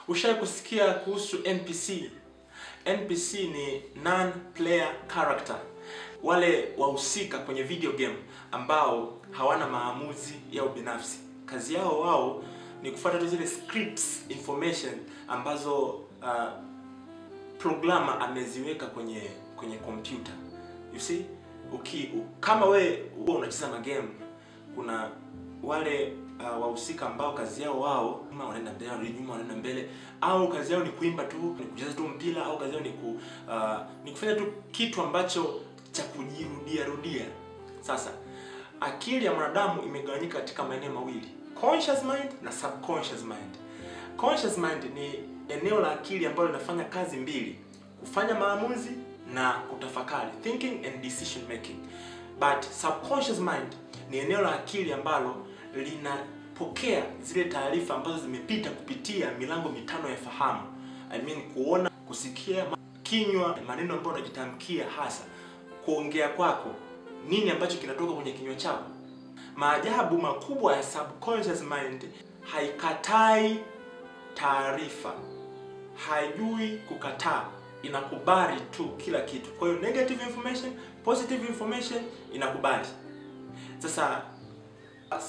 Ushawahi kusikia kuhusu NPC? NPC ni non-player character. Wale wahusika kwenye video game ambao hawana maamuzi yao binafsi. Kazi yao wao ni kufuata zile scripts information ambazo programmer ameziweka kwenye computer. You see? Kama wewe unacheza magame, kuna wale wahusika ambao kazi yao wao wanaenda mbele, nyuma wanaenda mbele, au kazi yao ni kuimba tu, ni kucheza tu mpira, au kazi yao ni kufanya tu kitu ambacho cha kujirudia. Sasa akili ya mwanadamu imegawanyika katika maeneo mawili: conscious mind na subconscious mind. Conscious mind ni eneo la akili ambalo linafanya kazi mbili: kufanya maamuzi na kutafakari, thinking and decision making. But subconscious mind ni eneo la akili ambalo linapokea zile taarifa ambazo zimepita kupitia milango mitano ya fahamu. I mean, kuona, kusikia, kinywa, maneno ambayo unajitamkia, hasa kuongea kwako, nini ambacho kinatoka kwenye kinywa chako. Maajabu makubwa ya subconscious mind, haikatai taarifa, haijui kukataa, inakubali tu kila kitu. Kwa hiyo negative information, positive information, inakubali. Sasa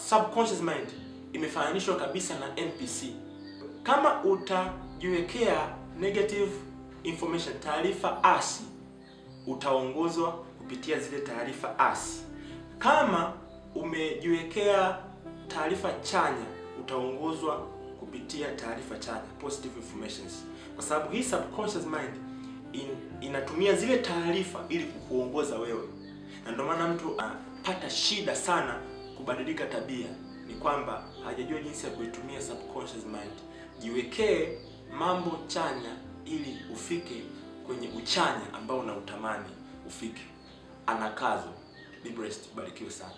subconscious mind imefananishwa kabisa na NPC. Kama utajiwekea negative information, taarifa asi, utaongozwa kupitia zile taarifa asi. Kama umejiwekea taarifa chanya, utaongozwa kupitia taarifa chanya, positive informations. Kwa sababu hii subconscious mind inatumia zile taarifa ili kukuongoza wewe. Na ndio maana mtu anapata shida sana kubadilika tabia, ni kwamba hajajua jinsi ya kuitumia subconscious mind. Jiwekee mambo chanya ili ufike kwenye uchanya ambao unautamani ufike. Anakazo. Be blessed. Barikiwe sana.